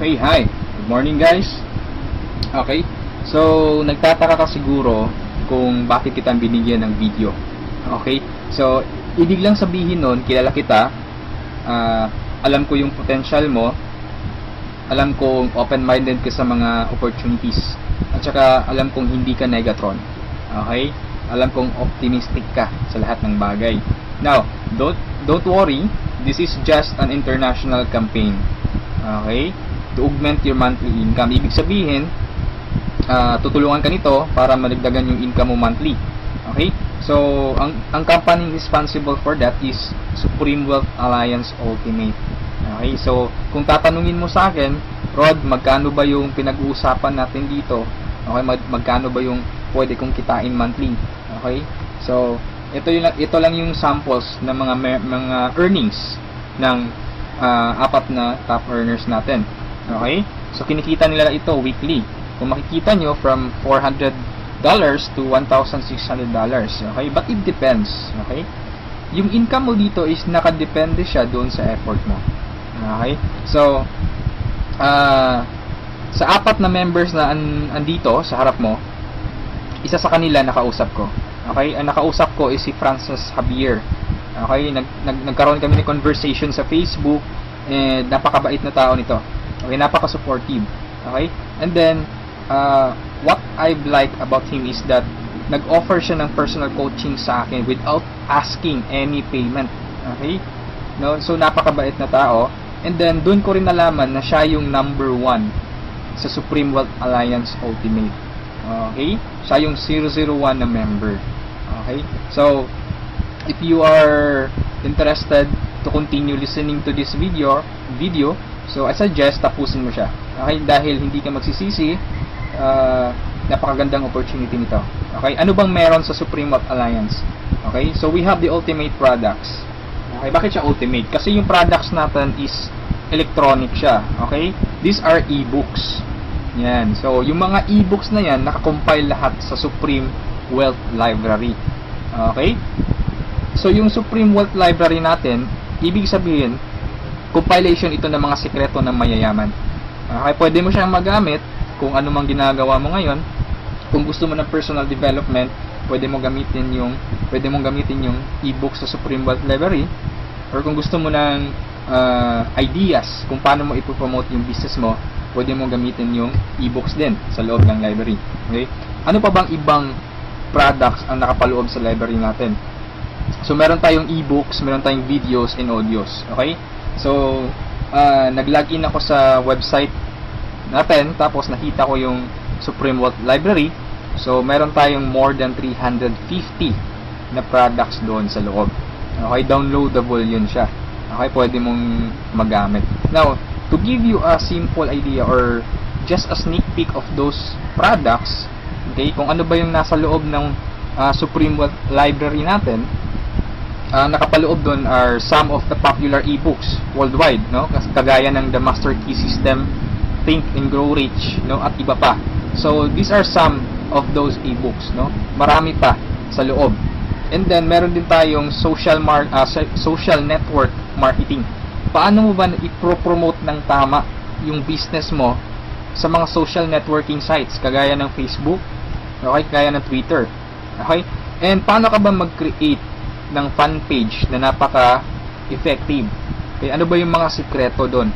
Okay, hi. Good morning guys. Okay, so nagtataka ka siguro kung bakit kita binigyan ng video. Okay, so ibig lang sabihin nun, kilala kita, alam ko yung potential mo, alam kong open-minded ka sa mga opportunities, at saka alam kong hindi ka negatron. Okay, alam kong optimistic ka sa lahat ng bagay. Now, don't worry, this is just an international campaign. Okay, to augment your monthly income. Ibig sabihin, tutulungan ka nito para madagdagan yung income mo monthly. Okay, so ang company responsible for that is Supreme Wealth Alliance Ultimate. Okay, so kung tatanungin mo sa akin, Rod, magkano ba yung pinag-uusapan natin dito? Okay, magkano ba yung pwede kong kitain monthly? Okay, so ito lang yung samples ng mga earnings ng apat na top earners natin. Okay, so kinikita nila ito weekly. Kung makikita nyo, from $400 to $1,600. Okay, but it depends. Okay, yung income mo dito is nakadepende siya doon sa effort mo. Okay, so sa apat na members na andito sa harap mo, isa sa kanila nakausap ko. Okay, ang nakausap ko is si Francis Javier. Okay, nagkaroon kami ng conversation sa Facebook, and napakabait na tao nito. Okay, napaka-supportive. Okay, and then what I like about him is that nag-offer siya ng personal coaching sa akin without asking any payment. Okay, no, so napakabait na tao. And then doon ko rin nalaman na siya yung number 1 sa Supreme Wealth Alliance Ultimate. Okay, siya yung 001 na member. Okay, so if you are interested to continue listening to this video, so I suggest tapusin mo siya. Okay, dahil hindi ka magsisisi, napakagandang opportunity nito. Okay, ano bang meron sa Supreme Wealth Alliance? Okay, so we have the ultimate products. Okay, bakit siya ultimate? Kasi yung products natin is electronic siya. Okay, these are e-books. Yan, so yung mga e-books na yan, nakakompile lahat sa Supreme Wealth Library. Okay, so yung Supreme Wealth Library natin, ibig sabihin, compilation ito ng mga sikreto ng mayayaman. Okay, pwede mo siyang magamit kung ano mang ginagawa mo ngayon. Kung gusto mo ng personal development, pwede mong gamitin yung e-book sa Supreme Wealth Library. Or kung gusto mo ng ideas kung paano mo ipopromote yung business mo, pwede mong gamitin yung e-books din sa loob ng library. Okay, ano pa bang ibang products ang nakapaloob sa library natin? So meron tayong e-books, meron tayong videos and audios. Okay, so nag-login ako sa website natin, tapos nakita ko yung Supreme Wealth Library. So meron tayong more than 350 na products doon sa loob. Okay, downloadable yun siya. Okay, pwede mong magamit. Now, to give you a simple idea or just a sneak peek of those products, okay, kung ano ba yung nasa loob ng Supreme Wealth Library natin, nakapaloob doon are some of the popular e-books worldwide, no? Kagaya ng The Master Key System, Think and Grow Rich, no? At iba pa. So these are some of those e-books, no? Marami pa sa loob. And then meron din tayong social network marketing. Paano mo ba i-promote ng tama yung business mo sa mga social networking sites kagaya ng Facebook, okay, kagaya ng Twitter, okay? And paano ka ba mag-create ng fan page na napaka-effective? Okay, ano ba yung mga sikreto doon?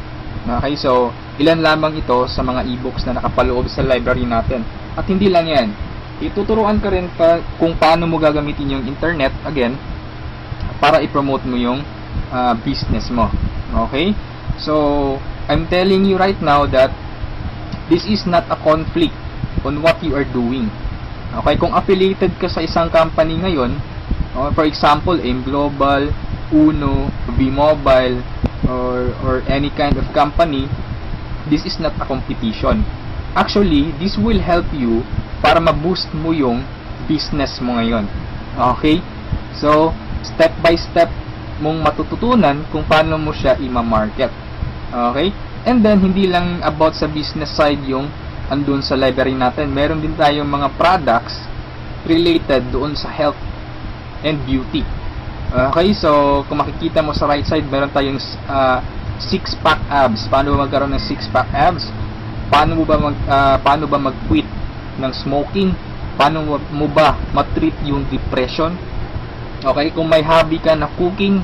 Okay, so ilan lamang ito sa mga e-books na nakapaloob sa library natin. At hindi lang yan, ituturuan ka rin pa kung paano mo gagamitin yung internet, again, para i-promote mo yung business mo. Okay, so I'm telling you right now that this is not a conflict on what you are doing. Okay, kung affiliated ka sa isang company ngayon, for example, AIM Global, Uno, V-Mobile, or any kind of company, this is not a competition. Actually, this will help you para ma-boost mo yung business mo ngayon. Okay? So, step by step mong matututunan kung paano mo siya i-market. Okay? And then, hindi lang about sa business side yung andun sa library natin. Meron din tayong mga products related doon sa health and beauty. Okay, so kung makikita mo sa right side, meron tayong six-pack abs. Paano ba magkaroon ng six-pack abs? Paano ba mag-quit ng smoking? Paano mo ba ma-treat yung depression? Okay, kung may hobby ka na cooking,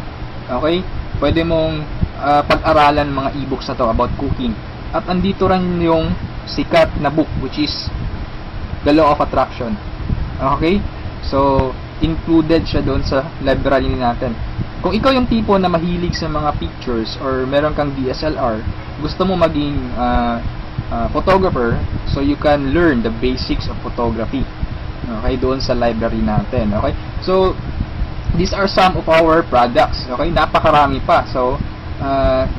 okay, pwede mong pag-aralan mga e-books na to about cooking. At andito rin yung sikat na book, which is The Law of Attraction. Okay? So, included siya doon sa library natin. Kung ikaw yung tipo na mahilig sa mga pictures or meron kang DSLR, gusto mo maging photographer, so you can learn the basics of photography. Okay, doon sa library natin. Okay? So, these are some of our products. Okay? Napakarami pa. So,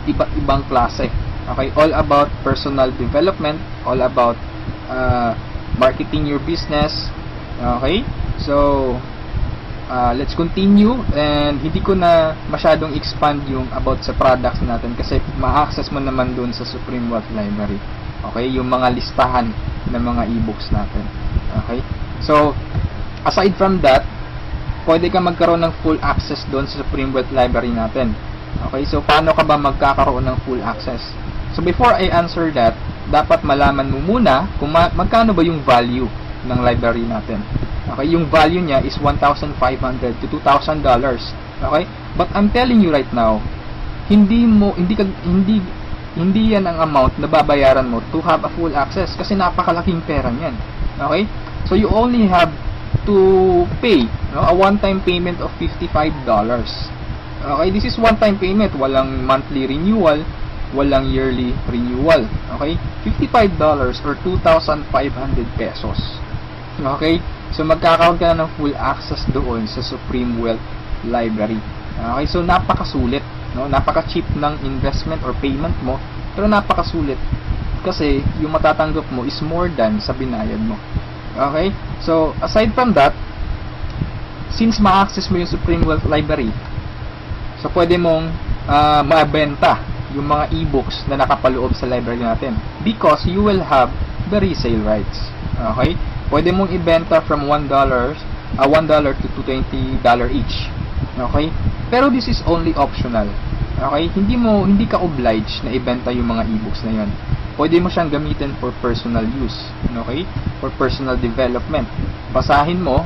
iba't ibang klase. Okay? All about personal development, all about marketing your business. Okay? So, let's continue, and hindi ko na masyadong expand yung about sa products natin kasi ma-access mo naman dun sa Supreme Wealth Library. Okay, yung mga listahan ng mga e-books natin. Okay, so aside from that, pwede ka magkaroon ng full access dun sa Supreme Wealth Library natin. Okay, so paano ka ba magkakaroon ng full access? So before I answer that, dapat malaman mo muna kung magkano ba yung value ng library natin. Okay, yung value niya is $1,500 to $2,000. Okay? But I'm telling you right now, hindi yan ang amount na babayaran mo to have a full access kasi napakalaking pera niyan. Okay? So you only have to pay, no, a one-time payment of $55. Okay? This is one-time payment, walang monthly renewal, walang yearly renewal. Okay? $55 or 2,500 pesos. Okay? So, magkakaroon ka na ng full access doon sa Supreme Wealth Library. Okay? So, napakasulit. No? Napaka-cheap ng investment or payment mo. Pero napakasulit. Kasi, yung matatanggap mo is more than sa binayad mo. Okay? So, aside from that, since ma-access mo yung Supreme Wealth Library, so, pwede mong mabenta yung mga e-books na nakapaloob sa library natin. Because you will have the resale rights. Okay? Pwede mong ibenta from $1 to $20 each. Okay? Pero this is only optional. Okay? Hindi ka obliged na ibenta yung mga e-books na 'yon. Pwede mo siyang gamitin for personal use. Okay? For personal development. Basahin mo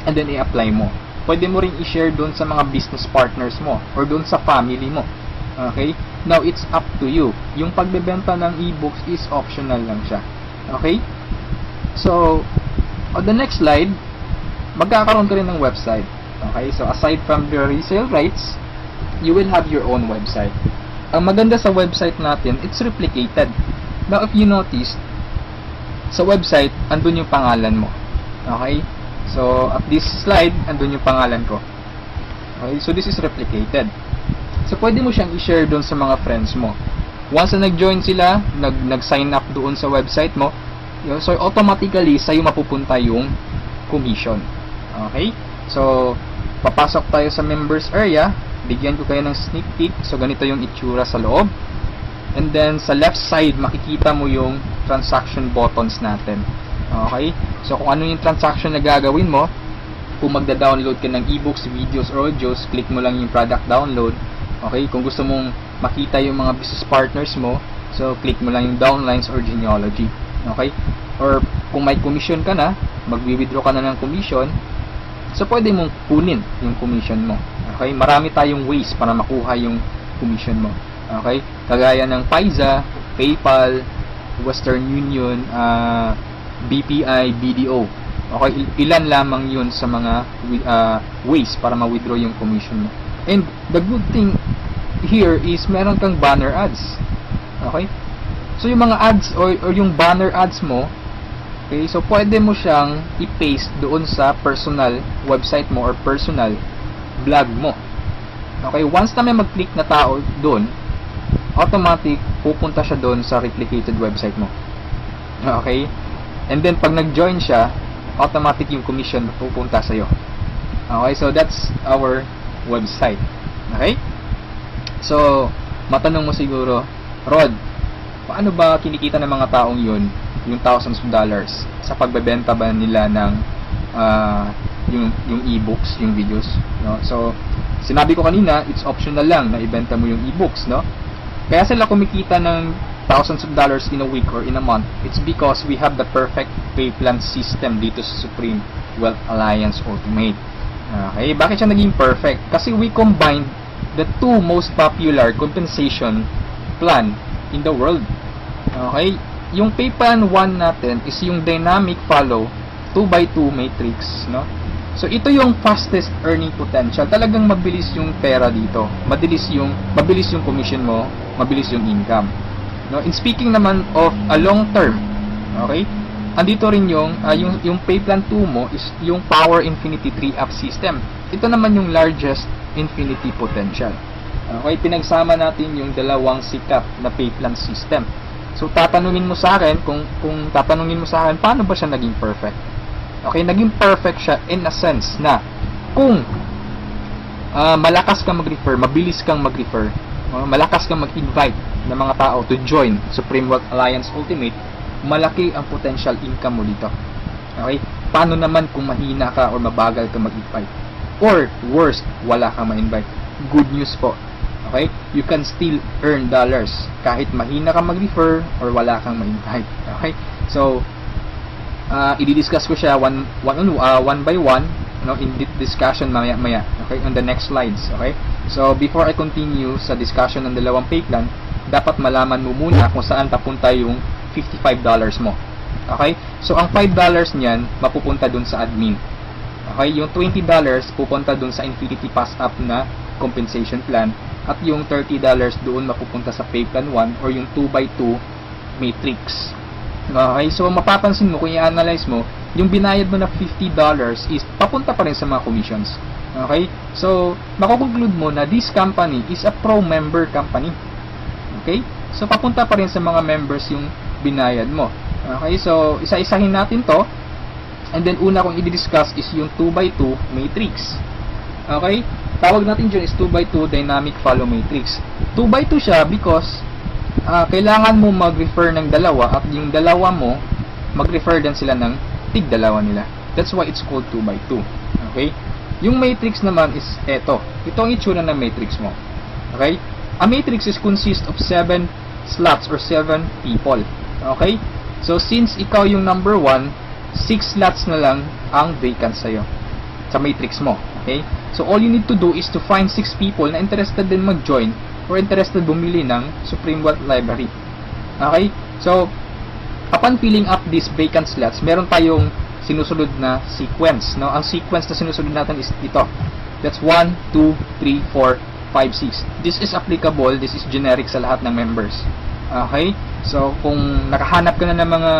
and then i-apply mo. Pwede mo ring i-share doon sa mga business partners mo or doon sa family mo. Okay? Now, it's up to you. Yung pagbebenta ng e-books is optional lang siya. Okay? So, on the next slide, magkakaroon ka rin ng website. Okay? So, aside from the resale rights, you will have your own website. Ang maganda sa website natin, it's replicated. Now, if you notice, sa website, andun yung pangalan mo. Okay? So, at this slide, andun yung pangalan ko. Okay? So, this is replicated. So, pwede mo siyang i-share doon sa mga friends mo. Once na nag-join sila, nag-sign up doon sa website mo, so automatically sa'yo mapupunta yung commission. Okay? So, papasok tayo sa members area, bigyan ko kayo ng sneak peek. So, ganito yung itsura sa loob. And then, sa left side, makikita mo yung transaction buttons natin. Okay? So, kung ano yung transaction na gagawin mo, kung magda-download ka ng ebooks, videos, or audios, click mo lang yung product download. Okay? Kung gusto mong makita yung mga business partners mo, so, click mo lang yung downlines or genealogy. Okay? Or kung may commission ka na, magwi-withdraw ka na ng commission, so pwede mong kunin yung commission mo. Okay? Marami tayong ways para makuha yung commission mo. Okay? Kagaya ng Payza, PayPal, Western Union, BPI, BDO. Okay? Ilan lamang yun sa mga ways para ma-withdraw yung commission mo. And the good thing here is meron kang banner ads. Okay? So, yung mga ads or yung banner ads mo, okay, so pwede mo siyang i-paste doon sa personal website mo or personal blog mo. Okay, once na may mag-click na tao doon, automatic pupunta siya doon sa replicated website mo. Okay? And then, pag nag-join siya, automatic yung commission pupunta sa'yo. Okay, so that's our website. Okay? So, matanong mo siguro, Rod, paano ba kinikita ng mga taong yun yung thousands of dollars sa pagbebenta ba nila ng yung e-books, yung videos, no? So, sinabi ko kanina, it's optional lang na ibenta mo yung e-books, no? Kaya sila kumikita ng thousands of dollars in a week or in a month. It's because we have the perfect pay plan system dito sa Supreme Wealth Alliance Ultimate. Okay, bakit siya naging perfect? Kasi we combined the two most popular compensation plan in the world. Okay, yung pay plan 1 natin is yung dynamic follow 2x2 matrix, no? So ito yung fastest earning potential. Talagang mabilis yung pera dito. Mabilis yung commission mo, mabilis yung income. No, in speaking naman of a long term, okay? Andito rin yung pay plan 2 mo is yung Power Infinity 3-up system. Ito naman yung largest infinity potential. Okay, pinagsama natin yung dalawang sikat na pay plan system. So tatanungin mo sa akin kung tatanungin mo sa akin paano ba siya naging perfect? Okay, naging perfect siya in a sense na kung malakas kang mag-refer, mabilis kang mag-refer, malakas kang mag-invite ng mga tao to join Supreme Wealth Alliance Ultimate, malaki ang potential income mo dito. Okay? Paano naman kung mahina ka or mabagal ka mag-invite? Or worst, wala kang ma-invite? Good news po. Okay? You can still earn dollars kahit mahina ka mag-refer or wala kang ma-invite. Okay? So, i-discuss ko siya one by one, no, in discussion maya. Okay? On the next slides. Okay? So, before I continue sa discussion ng dalawang pay plan, dapat malaman mo muna kung saan papunta yung $55 mo. Okay? So, ang $5 niyan, mapupunta dun sa admin. Okay? Yung $20 pupunta dun sa Infinity Pass Up na compensation plan. At yung $30 doon mapupunta sa Pay Plan 1 or yung 2x2 matrix. Okay? So, mapapansin mo, kung i-analyze mo, yung binayad mo na $50 is papunta pa rin sa mga commissions. Okay? So, makukonclude mo na this company is a pro-member company. Okay? So, papunta pa rin sa mga members yung binayad mo. Okay, so isa-isahin natin to. And then una kong i-discuss is yung 2x2 matrix. Okay? Tawag natin dyan is 2x2 dynamic follow matrix. 2x2 siya because kailangan mo mag-refer ng dalawa at yung dalawa mo mag-refer din sila ng tig-dalawa nila. That's why it's called 2x2. Okay? Yung matrix naman is eto. Ito ang itsura ng matrix mo. Okay? A matrix is consist of 7 slots or 7 people. Okay? So, since ikaw yung number 1, 6 slots na lang ang vacant sa'yo sa matrix mo. Okay? So, all you need to do is to find 6 people na interested din mag-join or interested bumili ng Supreme Wealth Library. Okay? So, upon filling up these vacant slots, meron tayong sinusunod na sequence. No? Ang sequence na sinusunod natin is ito. That's 1, 2, 3, 4, 5, 6. This is applicable, this is generic sa lahat ng members. Okay? So, kung nakahanap ka na ng mga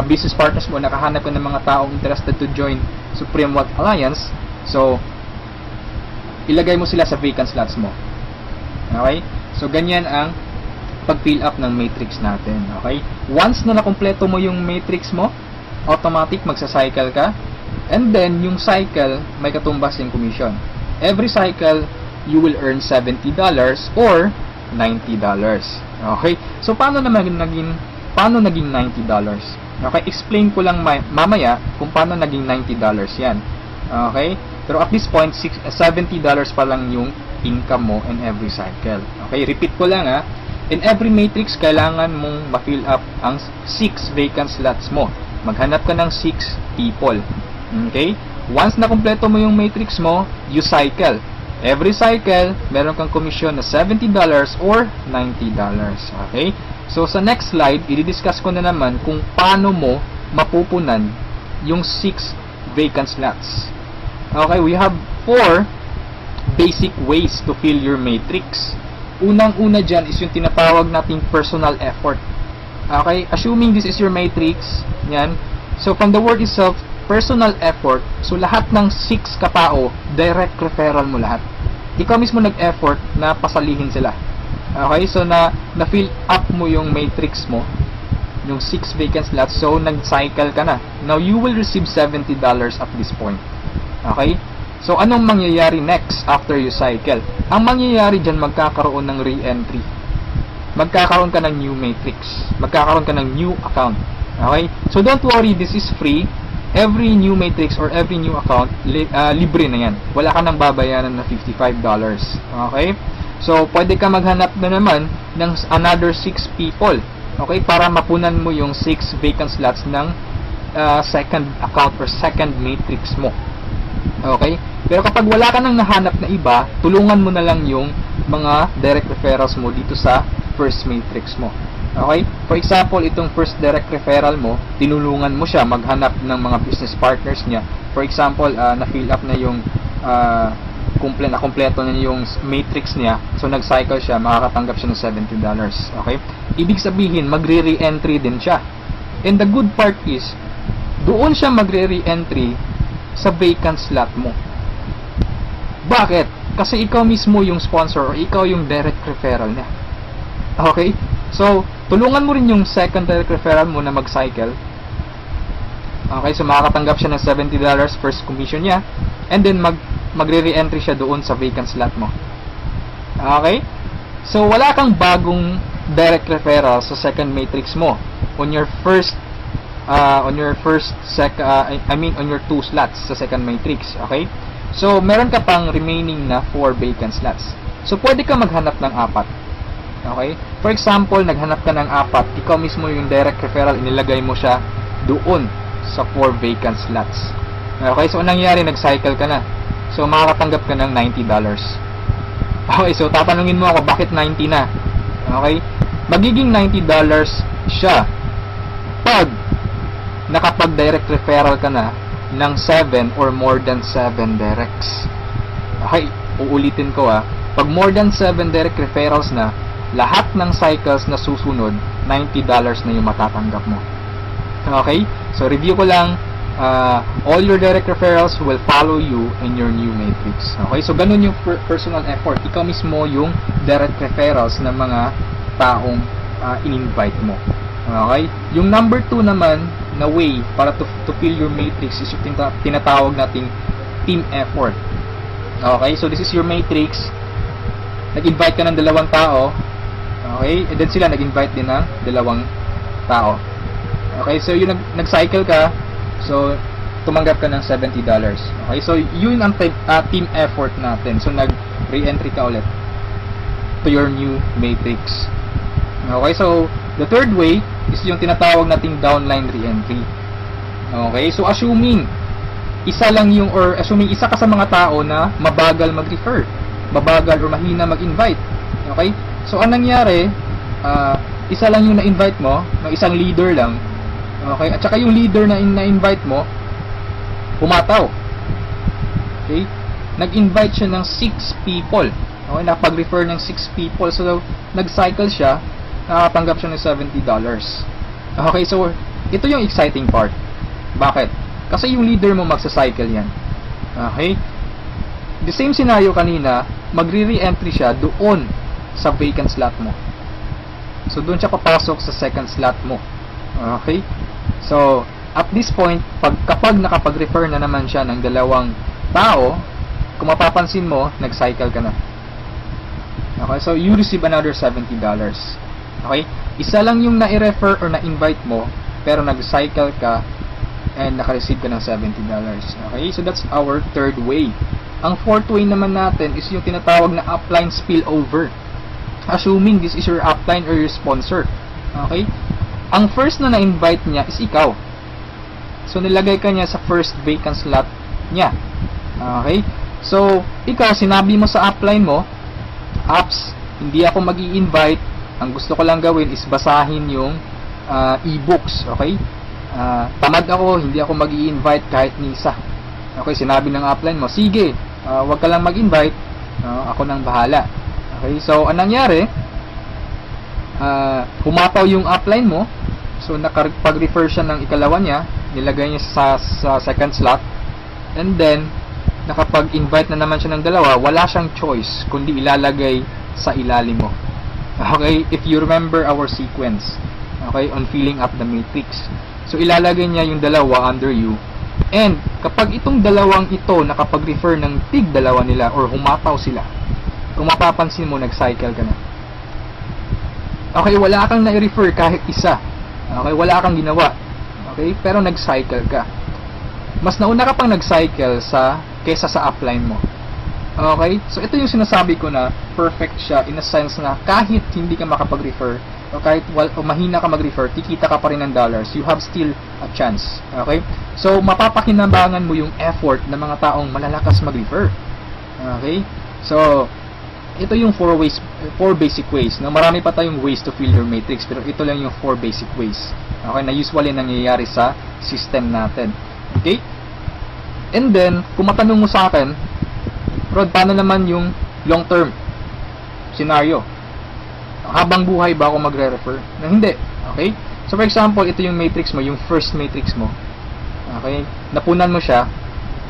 business partners mo, nakahanap ka ng mga taong interested to join Supreme Wealth Alliance, so, ilagay mo sila sa vacant slots mo. Okay? So, ganyan ang pag-fill up ng matrix natin. Okay? Once na nakompleto mo yung matrix mo, automatic magsa-cycle ka, and then, yung cycle, may katumbas yung commission. Every cycle, you will earn $70 or $90. Okay? So, paano naging $90? Okay? Explain ko lang mamaya kung paano naging $90 yan. Okay? Pero at this point, $70 pa lang yung income mo in every cycle. Okay? Repeat ko lang ha. In every matrix, kailangan mong ma-fill up ang 6 vacant slots mo. Maghanap ka ng 6 people. Okay? Once na kumpleto mo yung matrix mo, you cycle. Every cycle, meron kang commission na $70 or $90. Okay? So, sa next slide, i-discuss ko na naman kung paano mo mapupunan yung 6 vacant slots. Okay? We have 4 basic ways to fill your matrix. Unang-una dyan is yung tinatawag nating personal effort. Okay? Assuming this is your matrix, yan. So, from the word itself, personal effort, so lahat ng 6 katao, direct referral mo lahat. Ikaw mismo nag-effort na pasalihin sila. Okay, so na-fill up mo yung matrix mo, yung 6 vacant slots, so nag-cycle ka na. Now, you will receive $70 at this point. Okay? So, anong mangyayari next after you cycle? Ang mangyayari dyan, magkakaroon ng re-entry. Magkakaroon ka ng new matrix. Magkakaroon ka ng new account. Okay? So, don't worry, this is free. Every new matrix or every new account, libre na yan. Wala ka nang babayaran na $55. Okay? So, pwede ka maghanap na naman ng another 6 people. Okay? Para mapunan mo yung 6 vacant slots ng second account or second matrix mo. Okay? Pero kapag wala ka nang nahanap na iba, tulungan mo na lang yung mga direct referrals mo dito sa first matrix mo. Okay? For example, itong first direct referral mo, tinulungan mo siya maghanap ng mga business partners niya. For example, na-fill up na yung kompleto na yung matrix niya. So, nag-cycle siya, makakatanggap siya ng $70. Okay? Ibig sabihin, magre-re-entry din siya. And the good part is, doon siya magre-re-entry sa vacant slot mo. Bakit? Kasi ikaw mismo yung sponsor or ikaw yung direct referral niya. Okay? So, tulungan mo rin yung second direct referral mo na mag-cycle. Okay? So, makakatanggap siya ng $70 first commission niya. And then, magre-re-entry siya doon sa vacant slot mo. Okay? So, wala kang bagong direct referral sa second matrix mo on your on your 2 slots sa second matrix. Okay? So, meron ka pang remaining na 4 vacant slots. So, pwede ka maghanap ng 4. Okay? For example, naghanap ka ng 4, ikaw mismo yung direct referral, inilagay mo siya doon sa 4 vacant slots. Okay? So, anong nangyari? Nag-cycle ka na. So, makakatanggap ka ng $90. Okay? So, tatanungin mo ako, bakit 90 na? Okay? Magiging $90 siya pag nakapag-direct referral ka na ng 7 or more than 7 directs. Okay, uulitin ko pag more than 7 direct referrals na, lahat ng cycles na susunod, $90 na yung matatanggap mo. Okay, so review ko lang, all your direct referrals will follow you in your new matrix. Okay, so ganun yung personal effort. Ikaw mismo yung direct referrals ng mga taong in-invite mo. Okay, yung number 2 naman na way para to fill your matrix is yung tinatawag nating team effort. Okay, so this is your matrix. Nag-invite ka ng 2 tao. Okay, and then sila nag-invite din ng 2 tao. Okay, so yung nag-cycle ka, so tumanggap ka ng $70. Okay, so yun ang team effort natin. So nag-re-entry ka ulit to your new matrix. Okay, so the third way is yung tinatawag nating downline re-entry. Okay, so assuming isa ka sa mga tao na mabagal mag-refer, mabagal or mahina mag-invite. Okay, so anong nangyari, isa lang yung na-invite mo, ng isang leader lang. Okay, at saka yung leader na na-invite mo pumataw. Okay, nag-invite siya ng 6 people. Okay, napag-refer ng 6 people. So nag-cycle siya, nakatanggap siya ng $70. Okay, so ito yung exciting part. Bakit? Kasi yung leader mo magsa-cycle yan. Okay? The same scenario kanina, magre-re-entry siya doon sa vacant slot mo. So doon siya papasok sa second slot mo. Okay? So at this point, kapag nakapag-refer na naman siya ng 2 tao, kung mapapansin mo, nag-cycle ka na. Okay? So you receive another $70. Okay? Isa lang yung na-refer or na-invite mo, pero nag-cycle ka and naka-receive ka ng $70. Okay? So that's our third way. Ang fourth way naman natin is yung tinatawag na upline spillover. Assuming this is your upline or your sponsor. Okay? Ang first na na-invite niya is ikaw. So nilagay ka niya sa first vacant slot niya. Okay? So ikaw, sinabi mo sa upline mo, "Apps, hindi ako mag-i-invite. Ang gusto ko lang gawin is basahin yung e-books." Okay? Tamad ako, hindi ako mag-i-invite kahit ni isa. Okay, sinabi ng upline mo, "Sige, wag ka lang mag-invite, ako nang bahala." Okay, so anong nangyari? Humataw yung upline mo. So nakapag-refer siya ng ikalawa niya, nilagay niya sa second slot, and then nakapag-invite na naman siya ng 2, wala siyang choice kundi ilalagay sa ilalim mo. Okay, if you remember our sequence, okay, on filling up the matrix. So ilalagay niya yung 2 under you. And kapag itong 2 ito nakapag-refer ng tig 2 nila or humataw sila, kung mapapansin mo, nag-cycle ka na. Okay, wala kang na-refer kahit isa. Okay, wala kang ginawa. Okay, pero nag-cycle ka. Mas nauna ka pang nag-cycle kaysa sa upline mo. Okay? So, ito yung sinasabi ko na perfect siya in a sense na kahit hindi ka makapag-refer o kahit o mahina ka mag-refer, kikita ka pa rin ng dollars. You have still a chance. Okay? So, mapapakinabangan mo yung effort ng mga taong malalakas mag-refer. Okay? So, ito yung 4 basic ways. No? Marami pa tayong ways to fill your matrix, pero ito lang yung 4 basic ways. Okay? Na usually nangyayari sa system natin. Okay? And then, kung matanong mo sa akin, Rod, paano naman yung long-term scenario? Habang buhay ba ako magre-refer? Na hindi. Okay? So, for example, ito yung matrix mo, yung first matrix mo. Okay? Napunan mo siya,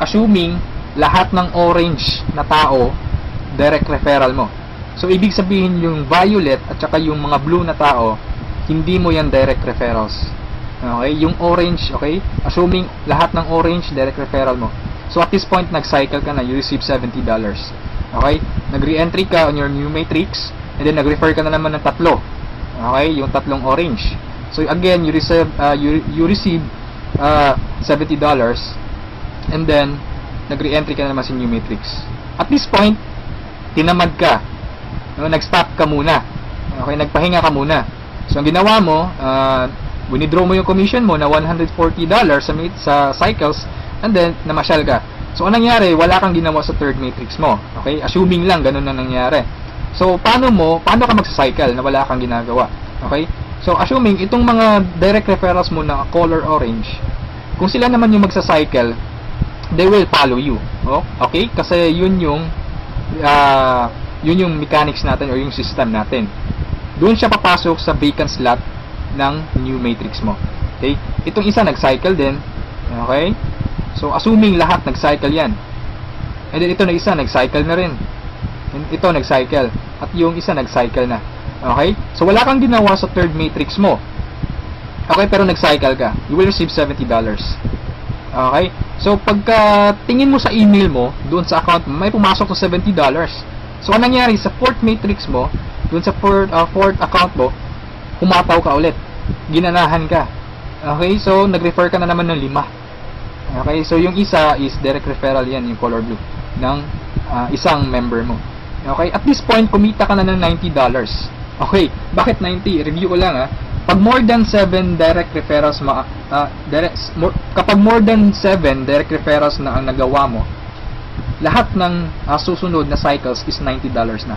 assuming lahat ng orange na tao, direct referral mo. So, ibig sabihin yung violet at saka yung mga blue na tao, hindi mo yan direct referrals. Okay? Yung orange, okay? Assuming lahat ng orange, direct referral mo. So, at this point, nag-cycle ka na, you receive $70. Okay? Nag-re-entry ka on your new matrix, and then nag-refer ka na naman ng tatlo. Okay? Yung tatlong orange. So, again, you receive $70, and then, nag-re-entry ka na naman sa new matrix. At this point, tinamad ka. No? Nag-stop ka muna. Okay? Nagpahinga ka muna. So, ang ginawa mo, winidraw mo yung commission mo na $140 sa cycles, and then, namasyal ka. So, anong nangyari? Wala kang ginawa sa third matrix mo. Okay? Assuming lang, ganun na nangyari. So, paano ka magsa-cycle na wala kang ginagawa? Okay? So, assuming, itong mga direct referrals mo na color orange, kung sila naman yung magsa-cycle, they will follow you. Oh? Okay? Kasi yun yung mechanics natin or yung system natin. Doon siya papasok sa vacant slot ng new matrix mo. Okay? Itong isa nag-cycle din. Okay? So, assuming lahat nag-cycle yan. And then, ito na isa, nag-cycle na rin. And ito, nag-cycle. At yung isa, nag-cycle na. Okay? So, wala kang ginawa sa third matrix mo. Okay? Pero nag-cycle ka. You will receive $70. Okay? So, pagka tingin mo sa email mo, doon sa account mo, may pumasok na $70. So, anong nangyari sa fourth matrix mo, doon sa fourth account mo, humataw ka ulit. Ginanahan ka. Okay? So, nag-refer ka na naman ng 5. Okay, so yung isa is direct referral yan, yung color blue, ng isang member mo. Okay, at this point, kumita ka na ng $90. Okay, bakit 90? Review ko lang Pag more than 7 direct referrals, kapag more than 7 direct referrals na ang nagawa mo, lahat ng susunod na cycles is $90 na.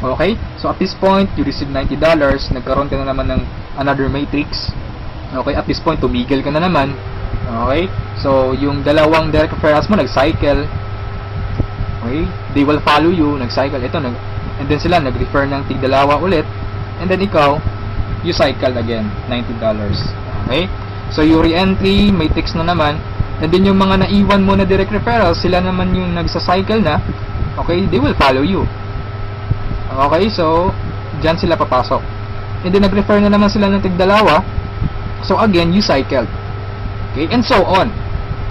Okay, so at this point, you receive $90, nagkaroon ka na naman ng another matrix. Okay, at this point, tumigil ka na naman. Okay? So, yung dalawang direct referrals mo, nag-cycle. Okay? They will follow you, nag-cycle. Ito, and then sila, nag-refer ng tig-dalawa ulit. And then ikaw, you cycle again, $90. Okay? So, yung re-entry, matrix na naman. And then yung mga naiwan mo na direct referrals, sila naman yung nagsa-cycle na. Okay? They will follow you. Okay? So, dyan sila papasok. And then, nag-refer na naman sila ng tig-dalawa. So, again, you cycle. Okay, and so on.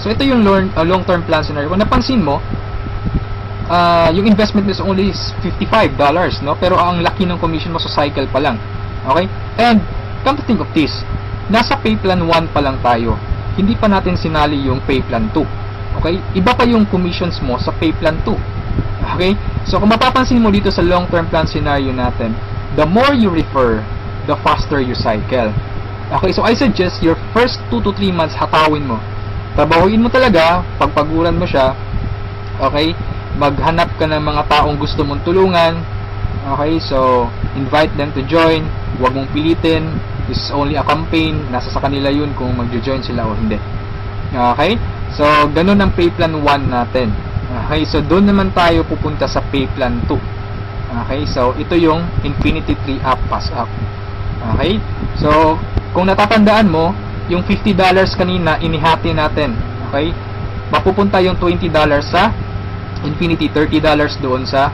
So, ito yung long-term plan scenario. Kung napansin mo, yung investment is only $55, no? Pero ang laki ng commission mo sa cycle pa lang. Okay? And, come to think of this, nasa pay plan 1 pa lang tayo. Hindi pa natin sinali yung pay plan 2. Okay? Iba pa yung commissions mo sa pay plan 2. Okay? So, kung mapapansin mo dito sa long-term plan scenario natin, the more you refer, the faster you cycle. Okay, so I suggest your first 2 to 3 months hatawin mo. Trabahuin mo talaga, pagpaguran mo siya. Okay? Maghanap ka ng mga taong gusto mong tulungan. Okay, so invite them to join. Huwag mong pilitin. This is only a campaign. Nasa sa kanila yun kung mag-join sila o hindi. Okay? So, ganun ang pay plan 1 natin. Okay, so doon naman tayo pupunta sa pay plan 2. Okay, so ito yung Infinity 3 Up Pass Up. Okay? So, kung natatandaan mo, yung $50 kanina, inihati natin. Okay? Mapupunta yung $20 sa Infinity, $30 doon sa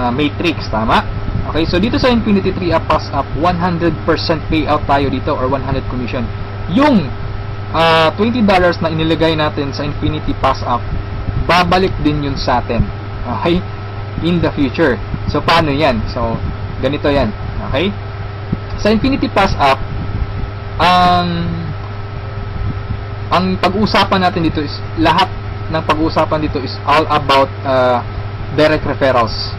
Matrix. Tama? Okay? So, dito sa Infinity 3 Up Pass Up, 100% payout tayo dito or 100 commission. Yung $20 na inilagay natin sa Infinity Pass Up, babalik din yun sa atin. Okay? In the future. So, paano yan? So, ganito yan. Okay? Sa Infinity Pass Up, ang pag-uusapan natin dito is lahat ng pag-uusapan dito is all about direct referrals.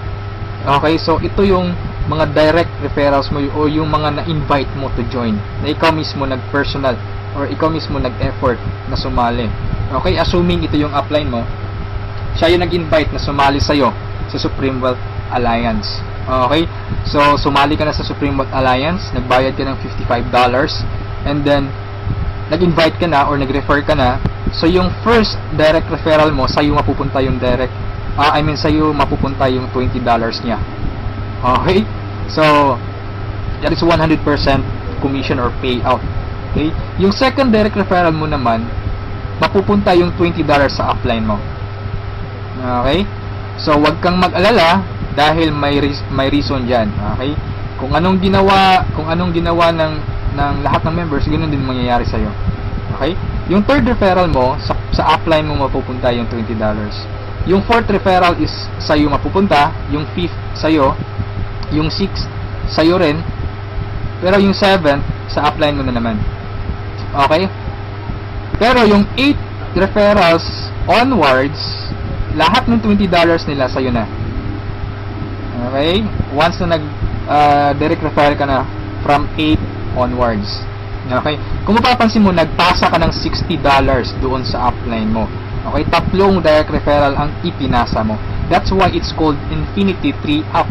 Okay, so ito yung mga direct referrals mo o yung mga na-invite mo to join, na ikaw mismo nag-personal or ikaw mismo nag-effort na sumali. Okay, assuming ito yung upline mo, siya yung nag-invite na sumali sa'yo sa Supreme Wealth Alliance. Okay, so sumali ka na sa Supreme Wealth Alliance, nagbayad ka ng $55, and then nag-invite ka na or nag-refer ka na, so yung first direct referral mo, sa'yo mapupunta yung sa'yo mapupunta yung $20 niya. Okay? So, that is 100% commission or payout. Okay? Yung second direct referral mo naman, mapupunta yung $20 sa upline mo. Okay? So, wag kang mag-alala dahil may reason diyan. Okay? Kung anong ginawa ng lahat ng members, ganoon din mangyayari sa iyo. Okay? Yung third referral mo, sa upline mo mapupunta yung $20. Yung fourth referral is sa'yo mapupunta, yung fifth sa'yo, yung sixth sa'yo rin, pero yung seventh sa upline mo na naman. Okay? Pero yung 8 referrals onwards, lahat ng $20 nila sa'yo na. Okay? Once na direct referral ka na from 8 onwards. Okay? Kung mapapansin mo, nagpasa ka ng $60 doon sa upline mo. Okay? 3 direct referral ang ipinasa mo. That's why it's called Infinity 3 up.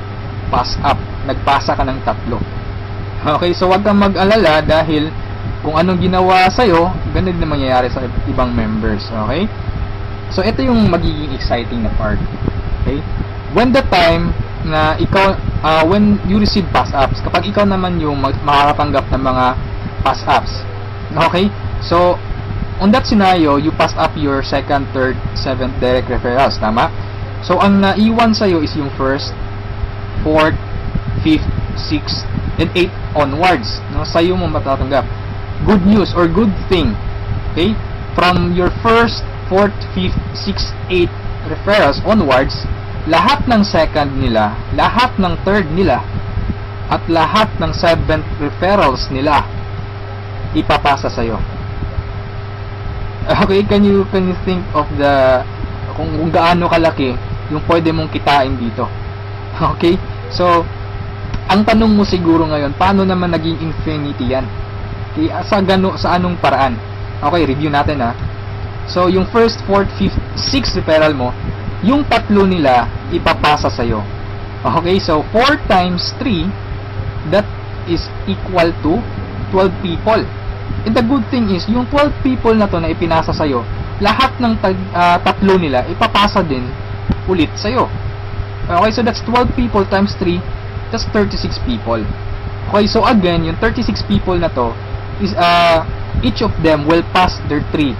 Pass up. Nagpasa ka ng 3. Okay? So, wag kang mag-alala dahil kung anong ginawa sa'yo, ganun din mangyayari sa ibang members. Okay? So, ito yung magiging exciting na part. Okay? When the time na ikaw, when you receive pass-ups, kapag ikaw naman yung makakatanggap ng mga pass-ups. Okay? So, on that scenario, you pass up your second, third, seventh direct referrals. Tama? So, ang naiwan sa'yo is yung first, fourth, fifth, sixth, and 8 onwards. No? Sa'yo mo matatanggap. Good news or good thing. Okay? From your first, fourth, fifth, sixth, 8 referrals onwards, lahat ng second nila, lahat ng third nila, at lahat ng seventh referrals nila, ipapasa sa'yo. Okay, can you think of kung gaano kalaki yung pwede mong kitain dito? Okay? So, ang tanong mo siguro ngayon, paano naman naging infinity yan? Okay, sa anong paraan? Okay, review natin ha. So, yung first, fourth, fifth, sixth referral mo, yung 3 nila ipapasa sa'yo. Okay, so 4 times 3, that is equal to 12 people. And the good thing is, yung 12 people na to na ipinasa sa'yo, lahat ng 3 nila ipapasa din ulit sa'yo. Okay, so that's 12 people times 3, that's 36 people. Okay, so again, yung 36 people na to is each of them will pass their 3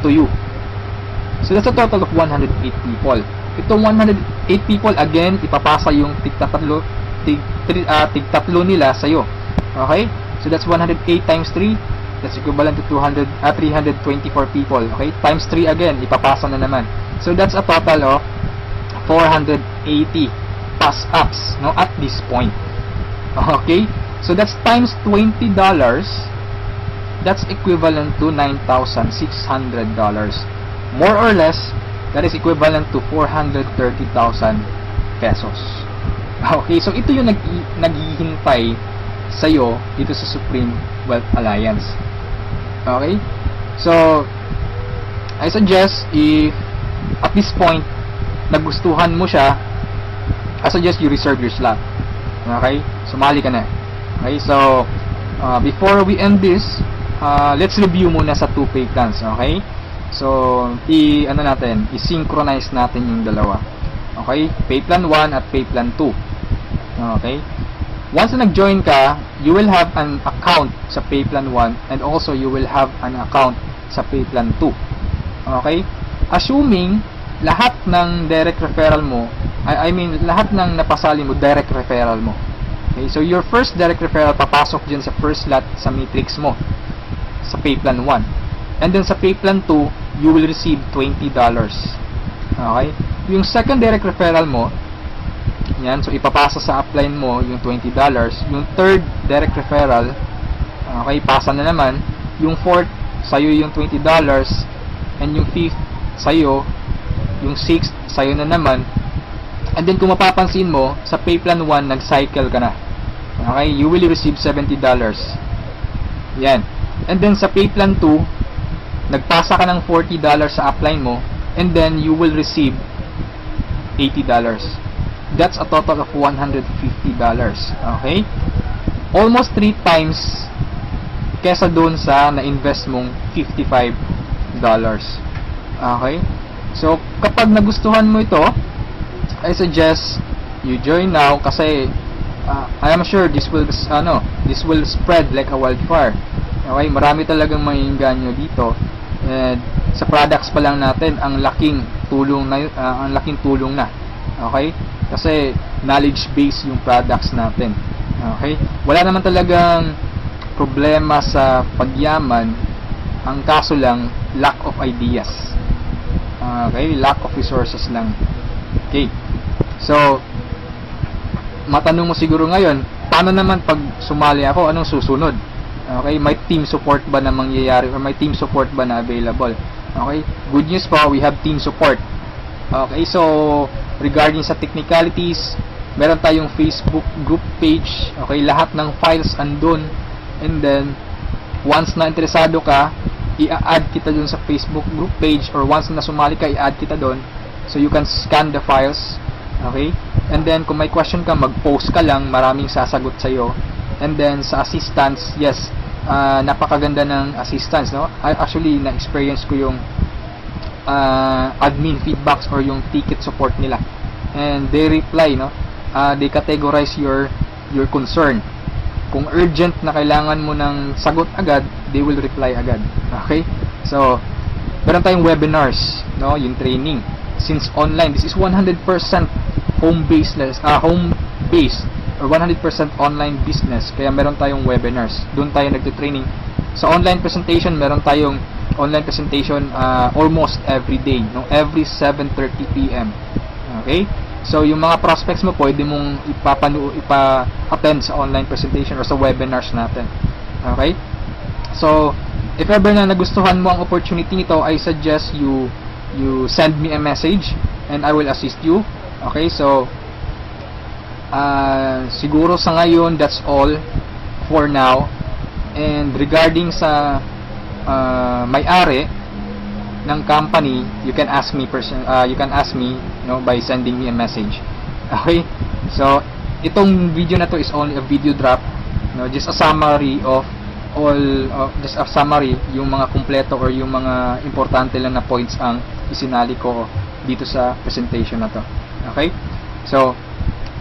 to you. So that's a total of 108 people. Itong 108 people, again, ipapasa yung tig-3 nila sa'yo. Okay? So that's 108 times 3. That's equivalent to 324 people. Okay? Times 3 again, ipapasa na naman. So that's a total of 480 pass-ups, no, at this point. Okay? So that's times $20. That's equivalent to $9,600. More or less, that is equivalent to 430,000 pesos. Okay, so ito yung naghihintay sa'yo dito sa Supreme Wealth Alliance. Okay? So, I suggest if at this point nagustuhan mo siya, I suggest you reserve your slot. Okay? Sumali ka na. Okay? So, before we end this, let's review muna sa 2 pay plans. Okay? So, i-synchronize natin yung dalawa. Okay? Pay plan 1 at pay plan 2. Okay? Once na nag-join ka, you will have an account sa pay plan 1 and also you will have an account sa pay plan 2. Okay? Assuming lahat ng direct referral mo, lahat ng napasali mo, direct referral mo. Okay? So, your first direct referral papasok dyan sa first slot sa matrix mo sa pay plan 1. And then sa pay plan 2, you will receive $20. Okay? Yung second direct referral mo, yan, so ipapasa sa upline mo yung $20. Yung third direct referral, okay, pasa na naman. Yung fourth, sa'yo yung $20. And yung fifth, sa'yo. Yung sixth, sa'yo na naman. And then kung mapapansin mo, sa pay plan 1, nag-cycle ka na. Okay? You will receive $70. Yan. And then sa pay plan 2, nagpasa ka ng $40 sa upline mo, and then you will receive $80. That's a total of $150. Okay? Almost 3 times kesa doon sa na-invest mong $55. Okay? So, kapag nagustuhan mo ito, I suggest you join now kasi I am sure this will spread like a wildfire. Okay? Marami talagang maiinganyo dito. And sa products pa lang natin, ang laking tulong na. Okay? Kasi knowledge base yung products natin. Okay? Wala naman talagang problema sa pagyaman. Ang kaso lang, lack of ideas. Okay? Lack of resources lang. Okay. So, matanong mo siguro ngayon, paano naman pag sumali ako, anong susunod? Okay? May team support ba na mangyayari or may team support ba na available? Okay? Good news po, we have team support. Okay? So, regarding sa technicalities, meron tayong Facebook group page. Okay? Lahat ng files andun. And then, once na interesado ka, i-add kita dun sa Facebook group page, or once na sumali ka, i-add kita dun. So, you can scan the files. Okay? And then, kung may question ka, mag-post ka lang. Maraming sasagot sa'yo. And then, sa assistance, yes, napakaganda ng assistance, no? Actually, na-experience ko yung admin feedbacks or yung ticket support nila. And they reply, no? They categorize your concern. Kung urgent na kailangan mo ng sagot agad, they will reply agad. Okay? So, meron tayong webinars, no? Yung training. Since online, this is 100% home-based or 100% online business. Kaya meron tayong webinars. Doon tayo nagte-training. Sa online presentation, meron tayong online presentation almost every day, no? Every 7:30 PM. Okay? So, yung mga prospects mo, pwede mong ipa-attend sa online presentation or sa webinars natin. Okay? So, if ever na nagustuhan mo ang opportunity nito, I suggest you send me a message and I will assist you. Okay? So, siguro sa ngayon, that's all for now. And regarding sa may-ari ng company, you can ask me by sending me a message. Okay? So, itong video na to is only a video drop, no? Just a summary of yung mga kumpleto or yung mga importante lang na points ang isinali ko dito sa presentation na to. Okay? So,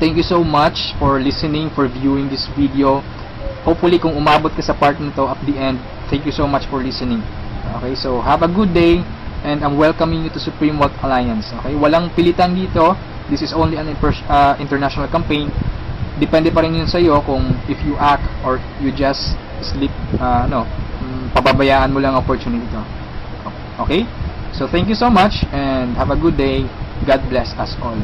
thank you so much for listening, for viewing this video. Hopefully, kung umabot ka sa part nito at the end, thank you so much for listening. Okay? So, have a good day. And I'm welcoming you to Supreme Wealth Alliance. Okay? Walang pilitan dito. This is only an international campaign. Depende pa rin yun sa iyo kung if you act or you just sleep, pababayaan mo lang ang opportunity to. Okay? So, thank you so much and have a good day. God bless us all.